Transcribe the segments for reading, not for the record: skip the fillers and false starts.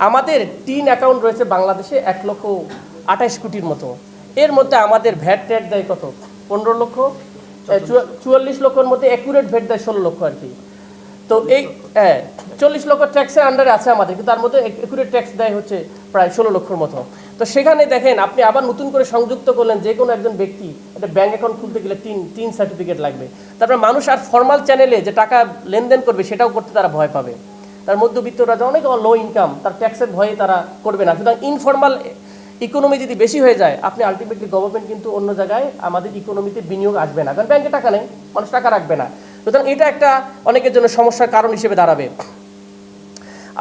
আমাদের tin account রয়েছে বাংলাদেশে 1,28,00,000 মতো। এর মধ্যে আমাদের ভ্যাট ট্যাট দেয় কত? 15 লক্ষ। 44 লক্ষের মধ্যে অ্যাকুরেট ভ্যাট দেয় 16 লক্ষ আর কি। তো এই 40 লক্ষ ট্যাক্সের আন্ডারে আছে আমাদের, কিন্তু তার মধ্যে অ্যাকুরেট ট্যাক্স দেয় হচ্ছে প্রায় 16 লক্ষের মতো। তো সেখানে দেখেন আপনি আবার নতুন করে সংযুক্ত করলেন, যে কোনো একজন ব্যক্তি একটা ব্যাঙ্ক অ্যাকাউন্ট খুলতে গেলে তিন সার্টিফিকেট লাগবে। তারপরে মানুষ আর ফর্মাল চ্যানেলে যে টাকা লেনদেন করবে সেটাও করতে তারা ভয় পাবে। তার মধ্যবিত্তরা অনেক লো ইনকাম, তার ট্যাক্সের ভয়ে তারা করবে না। সুতরাং ইনফর্মাল ইকোনমি যদি বেশি হয়ে যায়, আপনি আলটিমেটলি গভর্নমেন্ট কিন্তু অন্য জায়গায় আমাদের ইকোনমিতে বিনিয়োগ আসবে না, কারণ ব্যাংকে টাকা নেই, মানুষ টাকা রাখবে না। সুতরাং এটা একটা অনেকের জন্য সমস্যার কারণ হিসেবে দাঁড়াবে।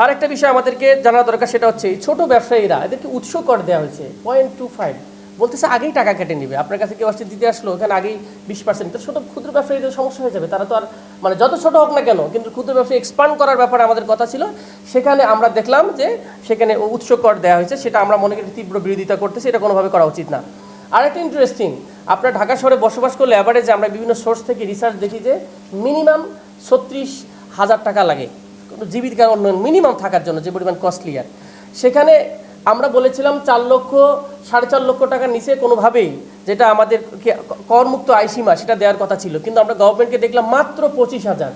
আর একটা বিষয় আমাদেরকে জানা দরকার, সেটা হচ্ছে এই ছোটো ব্যবসায়ীরা, এদেরকে উৎস কর দেওয়া হয়েছে 0.25, বলতেছে আগেই টাকা কেটে নেবে। আপনার কাছে কেউ আসছে দিতে আসলো, ওখানে আগেই 20%। তো ছোটো ক্ষুদ্র ব্যবসায়ীদের সমস্যা হয়ে যাবে, তারা তো আর মানে যত ছোটো হোক না কেন, কিন্তু ক্ষুদ্র ব্যবসায়ী এক্সপান্ড করার ব্যাপারে আমাদের কথা ছিল। সেখানে আমরা দেখলাম যে সেখানে উৎস কর দেওয়া হয়েছে, সেটা আমরা মনে করি তীব্র বিরোধিতা করতেছি, এটা কোনোভাবে করা উচিত না। আরেকটা ইন্টারেস্টিং, আপনার ঢাকা শহরে বসবাস করলে অ্যাভারেজে আমরা বিভিন্ন সোর্স থেকে রিসার্চ দেখি যে মিনিমাম 36,000 টাকা লাগে জীবিকার উন্নয়ন মিনিমাম থাকার জন্য, যে পরিমাণ কস্টলি। আর সেখানে আমরা বলেছিলাম 4 লক্ষ 4.5 লক্ষ টাকার নিচে কোনোভাবেই, যেটা আমাদের করমুক্ত আয়সীমা, সেটা দেওয়ার কথা ছিল। কিন্তু আমরা গভর্নমেন্টকে দেখলাম মাত্র 25,000।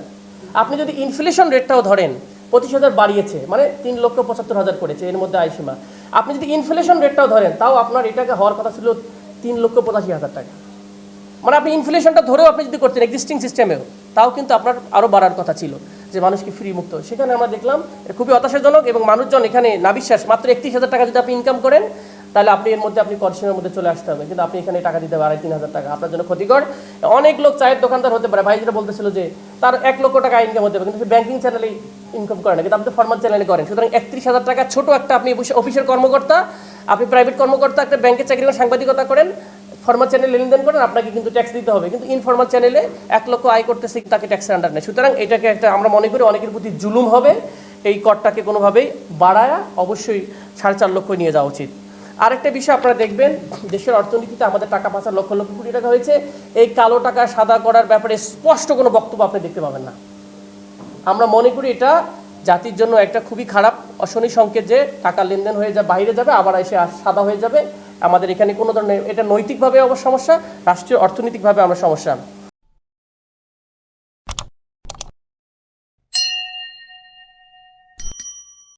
আপনি যদি ইনফ্লেশন রেটটাও ধরেন, 25,000 বাড়িয়েছে, মানে 3,75,000 করেছে এর মধ্যে আয়সীমা। আপনি যদি ইনফ্লেশন রেটটাও ধরেন, তাও আপনার এটাকে হওয়ার কথা ছিল 3,85,000 টাকা। মানে আপনি ইনফ্লেশনটা ধরেও আপনি যদি করতেন এক্সিস্টিং সিস্টেমেও, তাও কিন্তু আপনার আরও বাড়ার কথা ছিল, যে মানুষকে ফ্রি মুক্ত। সেখানে আমরা দেখলাম এটা খুবই হতাশাজনক, এবং মানুষজন এখানে না বিশ্বাস, মাত্র 31,000 টাকা যদি আপনি ইনকাম করেন, তাহলে আপনি এর মধ্যে আপনি কর্পোরেশনের মধ্যে চলে আসতে হবে, কিন্তু আপনি এখানে টাকা দিতে হবে 3,500 টাকা, আপনার জন্য ক্ষতিকর। অনেক লোক চায়ের দোকানদার হতে পারে, ভাই যেটা বলতেছিল যে তার 1 লক্ষ টাকা ইনকাম হতে পারে, কিন্তু সে ব্যাঙ্কিং চ্যানেলে ইনকাম করে না, কিন্তু আপনি ফর্মাল চ্যানেলে করেন। সুতরাং 31,000 টাকা ছোটো একটা, আপনি অফিসের কর্মকর্তা, আপনি প্রাইভেট কর্মকর্তা, একটা ব্যাংকের চাকরি করেন, সাংবাদিকতা করেন, ফর্মাল চ্যানেলে লেনদেন করেন, আপনাকে কিন্তু ট্যাক্স দিতে হবে। কিন্তু ইনফর্মাল চ্যানেলে 1 লক্ষ আয় করতেছে, তাকে ট্যাক্সের আন্ডার নেই। সুতরাং এটাকে একটা আমরা মনে করি অনেকের প্রতি জুলুম হবে, এই করটাকে কোনোভাবেই বাড়ায়া অবশ্যই 4.5 লক্ষ নিয়ে যাওয়া উচিত। আরেকটা বিষয় আপনারা দেখবেন, দেশের অর্থনীতিতে আমাদের টাকা পাচার লক্ষ লক্ষ কোটি টাকা হয়েছে, এই কালো টাকা সাদা করার ব্যাপারে স্পষ্ট কোনো বক্তব্য আপনি দেখতে পাবেন না। আমরা মনে করি এটা জাতির জন্য একটা খুবই খারাপ অশনি সংকেত, যে টাকা লেনদেন হয়ে যায় বাইরে যাবে, আবার এসে সাদা হয়ে যাবে। আমাদের এখানে কোনো ধরনের, এটা নৈতিকভাবে সমস্যা, রাষ্ট্রীয় অর্থনৈতিকভাবে আমরা সমস্যা।